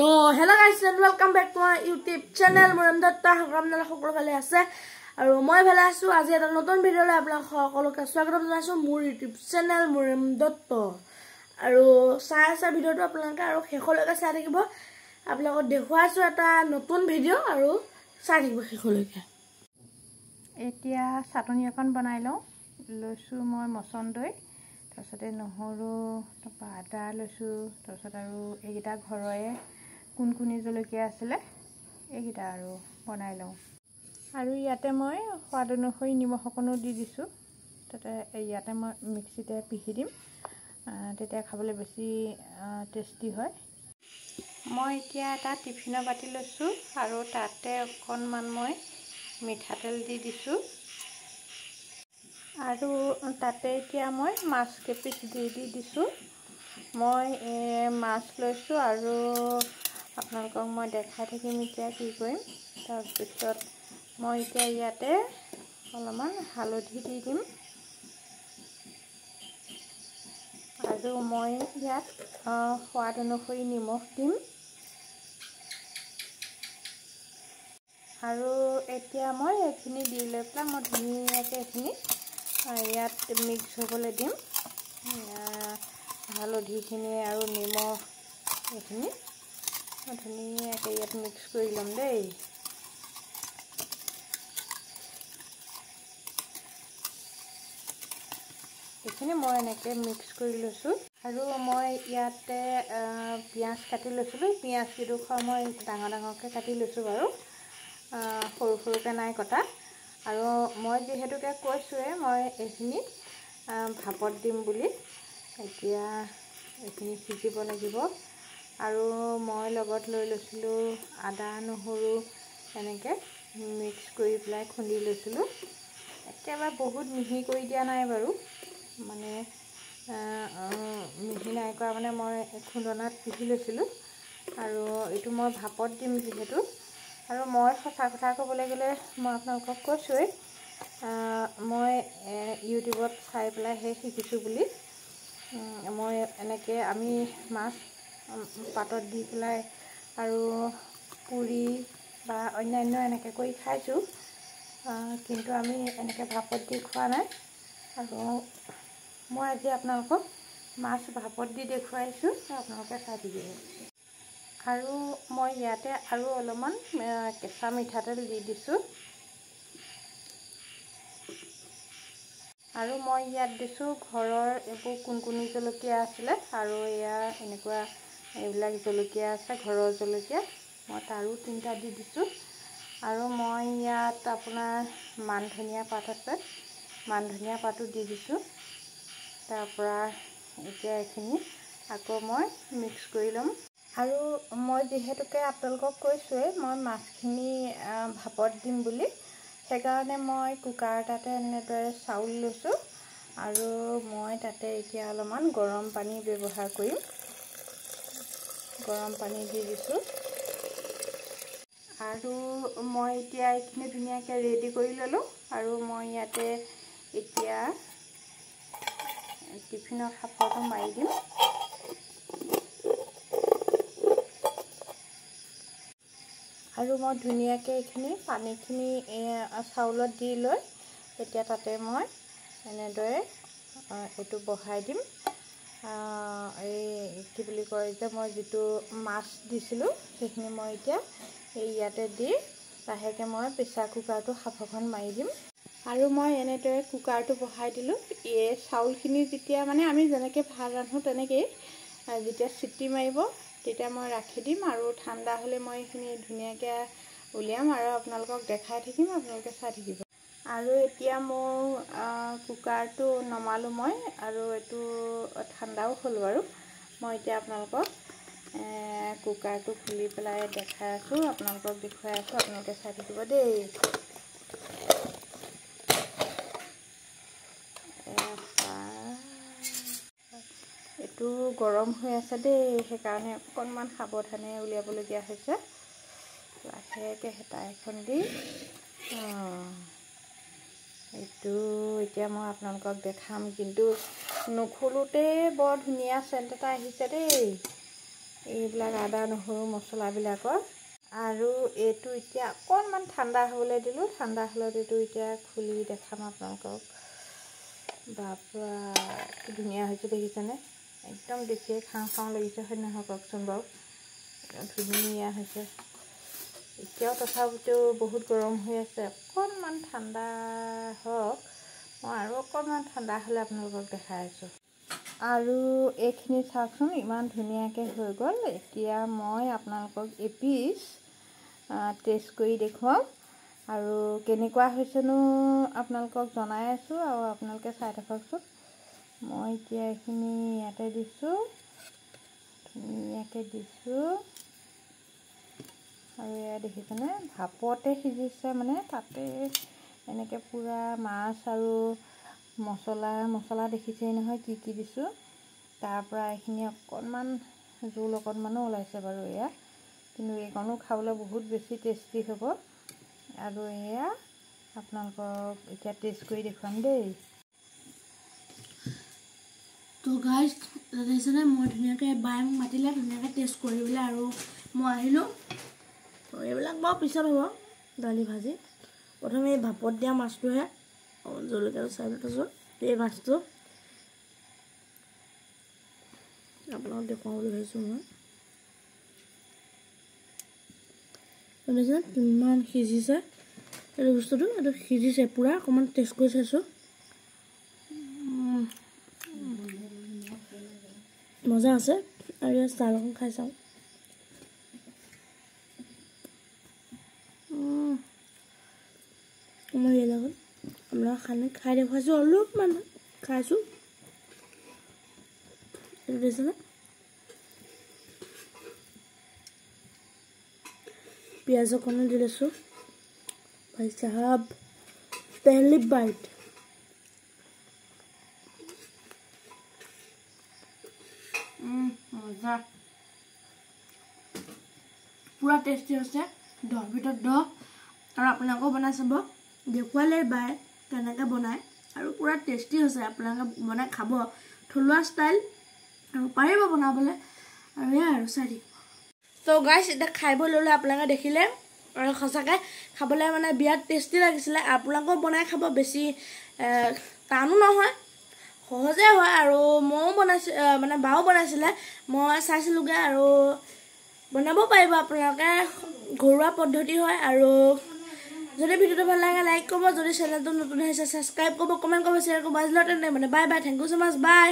hello guys and welcome back to my YouTube channel. Muram Datta আপনারা সকলো ভালে আছে আৰু মই ভালে আছো। আজি এটা নতুন ভিডিও লৈ আপোনাক সকলোকে স্বাগতম জনাইছো মোৰ YouTube channel Muram Datta। আৰু চাই ভিডিওটো আপোনালোকে আৰু শেষলৈকে চাই থাকিব। আপোনালোকক দেখুৱাইছো এটা নতুন ভিডিও আৰু চাই থাকিব শেষলৈকে। এতিয়া চাটনি এখন বনাই লৈছো মই মছন্দৈ তাৰছতে নহৰু তাৰপা আদা লৈছো তাৰছত আৰু এইগিটা ঘৰৰে কুনকুনি জলকীয়া আছিলে এইগিটা আৰু বনাই লওঁ আৰু ইয়াতে মই সোৱাদ অনুসৰি নিমখ অকণো দি দিছো। তাতে ইয়াতে মই মিক্সিতে পিহি দিম তেতিয়া খাবলৈ বেছি টেষ্টি হয়। মই এতিয়া এটা টিফিনৰ বাটি লৈছো আৰু তাতে অকণমান মই মিঠাতেল দি দিছো আৰু তাতে এতিয়া মই মাছ কেপিচ দি দিছো। মই মাছ লৈছো আৰু আপোনালোকক মই দেখাই থাকিম এতিয়া কি কৰিম। তাৰপিছত মই এতিয়া ইয়াতে অলপমান হালধি দি দিম আৰু মই ইয়াত সোৱাদ অনুসৰি নিমখ দিম আৰু এতিয়া মই এইখিনি দি লৈ পেলাই মই ধুনীয়াকৈ এইখিনি ইয়াত মিক্স হ'বলৈ দিম। হালধিখিনি আৰু নিমখ এইখিনি ধুনীয়াকৈ ইয়াত মিক্স কৰি ল'ম দেই। এইখিনি মই এনেকৈ মিক্স কৰি লৈছোঁ আৰু মই ইয়াতে পিঁয়াজ কাটি লৈছিলোঁ। পিঁয়াজ কেইডোখৰ মই ডাঙৰ ডাঙৰকৈ কাটি লৈছোঁ বাৰু, সৰু সৰুকৈ নাই কটা। আৰু মই যিহেতুকে কৈছোঁৱে মই এইখিনি ভাপত দিম বুলি। এতিয়া এইখিনি সিজিব লাগিব আৰু মই লগত লৈ লৈছিলোঁ আদা নহৰু এনেকৈ মিক্স কৰি পেলাই খুন্দি লৈছিলোঁ। একেবাৰে বহুত মিহি কৰি দিয়া নাই বাৰু, মানে মিহি নাই কৰা, মানে মই খুন্দনাত পিহি লৈছিলোঁ আৰু এইটো মই ভাপত দিম যিহেতু। আৰু মই সঁচা কথা ক'বলৈ গ'লে মই আপোনালোকক কৈছোঁৱেই মই ইউটিউবত চাই পেলাইহে শিকিছোঁ বুলি। মই এনেকৈ আমি মাছ পাতত দি পেলাই আৰু পুৰি বা অন্যান্য এনেকৈ কৰি খাইছোঁ, কিন্তু আমি এনেকৈ ভাপত দি খোৱা নাই। আৰু মই আজি আপোনালোকক মাছ ভাপত দি দেখুৱাইছোঁ, আপোনালোকে চাই থাকিব। আৰু মই ইয়াতে আৰু অলপমান কেঁচা মিঠাতেল দি দিছোঁ আৰু মই ইয়াত দিছোঁ ঘৰৰ এইবোৰ কুনকুনি জলকীয়া আছিলে আৰু এয়া এনেকুৱা এইবিলাক জলকীয়া আছে ঘৰৰ জলকীয়া, মই তাৰো 3টা দি দিছোঁ। আৰু মই ইয়াত আপোনাৰ মান ধনিয়া পাত আছে, মান ধনিয়া পাতো দি দিছোঁ। তাৰপৰা এতিয়া এইখিনি আকৌ মই মিক্স কৰি ল'ম। আৰু মই যিহেতুকে আপোনালোকক কৈছোঁৱেই মই মাছখিনি ভাপত দিম বুলি, সেইকাৰণে মই কুকাৰ এটাতে এনেদৰে চাউল লৈছোঁ আৰু মই তাতে এতিয়া অলপমান গৰম পানী ব্যৱহাৰ কৰিম। গৰম পানী দি দিছোঁ আৰু মই এতিয়া এইখিনি ধুনীয়াকৈ ৰেডি কৰি ল'লোঁ। আৰু মই ইয়াতে এতিয়া টিফিনৰ সাফৰটো মাৰি দিম। আৰু মই ধুনীয়াকৈ এইখিনি পানীখিনি চাউলত দি লৈ এতিয়া তাতে মই এনেদৰে এইটো বহাই দিম। এই কি বুলি কয় যে মই যিটো মাছ দিছিলোঁ সেইখিনি মই এতিয়া ইয়াতে দি লাহেকৈ মই প্ৰেছাৰ কুকাৰটো সাফৰখন মাৰি দিম। আৰু মই এনেদৰে কুকাৰটো বহাই দিলোঁ। এই চাউলখিনি যেতিয়া মানে আমি যেনেকৈ ভাত ৰান্ধোঁ তেনেকেই যেতিয়া চিটি মাৰিব তেতিয়া মই ৰাখি দিম আৰু ঠাণ্ডা হ'লে মই এইখিনি ধুনীয়াকৈ উলিয়াম আৰু আপোনালোকক দেখাই থাকিম, আপোনালোকে চাই থাকিব। আৰু এতিয়া মোৰ কুকাৰটো নমালোঁ মই আৰু এইটো ঠাণ্ডাও হ'ল বাৰু। মই এতিয়া আপোনালোকক কুকাৰটো খুলি পেলাই দেখাই আছোঁ, আপোনালোকক দেখুৱাই আছোঁ, আপোনালোকে চাই থাকিব দেই। এইটো গৰম হৈ আছে দেই, সেইকাৰণে অকণমান সাৱধানে উলিয়াবলগীয়া হৈছে। লাহেকৈ হেতা এখন দি এইটো এতিয়া মই আপোনালোকক দেখাম, কিন্তু নুখুলোতেই বৰ ধুনীয়া চেণ্ট এটা আহিছে দেই। এইবিলাক আদা নহৰু মছলাবিলাকৰ। আৰু এইটো এতিয়া অকণমান ঠাণ্ডা হ'বলৈ দিলোঁ। ঠাণ্ডা হ'লত এইটো এতিয়া খুলি দেখাম আপোনালোকক। বাপৰা কি ধুনীয়া হৈছে দেখিছেনে? একদম দেখিয়ে খাওঁ খাওঁ লাগিছে, হয় নহয় কওকচোন বাৰু? ধুনীয়া হৈছে। এতিয়াও তথাপিতো বহুত গৰম হৈ আছে। অকণমান ঠাণ্ডা হওক, মই আৰু অকণমান ঠাণ্ডা হ'লে আপোনালোকক দেখাই আছোঁ। আৰু এইখিনি চাওকচোন, ইমান ধুনীয়াকৈ হৈ গ'ল। এতিয়া মই আপোনালোকক এপিচ টেষ্ট কৰি দেখুৱাম আৰু কেনেকুৱা হৈছেনো আপোনালোকক জনাই আছোঁ। আৰু আপোনালোকে চাই থাককচোন। মই এতিয়া এইখিনি ইয়াতে দিছোঁ, ধুনীয়াকৈ দিছোঁ। আৰু এয়া দেখিছেনে, ভাপতে সিজিছে, মানে তাতে এনেকৈ পূৰা মাছ আৰু মছলা দেখিছেই নহয় কি কি দিছোঁ। তাৰপৰা এইখিনি অকণমান জোল অকণমানো ওলাইছে বাৰু এয়া, কিন্তু এইকণো খাবলৈ বহুত বেছি টেষ্টি হ'ব। আৰু এয়া আপোনালোকক এতিয়া টেষ্ট কৰি দেখুৱাম দেই। তো গাইজ দেখিছেনে, মই ধুনীয়াকৈ বায়ে মোক মাতিলে ধুনীয়াকৈ টেষ্ট কৰিবলৈ, আৰু মই আহিলোঁ। এইবিলাক বাৰু পিছত হ'ব, দালি ভাজি। প্ৰথমে এই ভাপত দিয়া মাছটোহে জলকীয়াটো চাইডত আছোঁ। এই মাছটো আপোনালোকক দেখুৱাম বুলি ভাবিছোঁ মই। দেখিছেনে কিমান সিজিছে এইটো বস্তুটো, এইটো সিজিছে পূৰা। অকণমান টেষ্ট কৰি চাইছোঁ, মজা আছে। আৰু ইয়াত চাহ অকণ খাই চাওঁ। মই ইয়াৰ লগত আপোনাক খাই দেখুৱাইছোঁ, অলপমান খাইছোঁ। এইটো দেখিছেনে, পিঁয়াজ অকণো দি লৈছোঁ। ভাই চাহাব, পেহলি বাইট। মজা, পূৰা টেষ্টি হৈছে, 10ৰ ভিতৰত 10। আৰু আপোনালোকেও বনাই চাব, দেখুৱালে বাই কেনেকৈ বনায়, আৰু পূৰা টেষ্টি হৈছে। আপোনালোকে বনাই খাব, থলুৱা ষ্টাইল, আৰু পাৰিব বনাবলৈ। আৰু এয়া আৰু চাই থাকিব। তো গাইজ এতিয়া খাই বৈ ল'লে, আপোনালোকে দেখিলে। আৰু সঁচাকৈ খাবলৈ মানে বিৰাট টেষ্টি লাগিছিলে। আপোনালোকেও বনাই খাব, বেছি টানো নহয়, সহজে হয়। আৰু ময়ো বনাইছোঁ, মানে বাও বনাইছিলে, মই চাইছিলোঁগৈ। আৰু বনাব পাৰিব আপোনালোকে, ঘৰুৱা পদ্ধতি হয়। আৰু যদি ভিডিঅ'টো ভাল লাগে লাইক কৰিব, যদি চেনেলটো নতুন আহিছে ছাবস্ক্ৰাইব কৰিব, কমেণ্ট কৰিব, শ্বেয়াৰ কৰিব। আজিলৈ তেনে মানে bye bye, thank you so' much, by.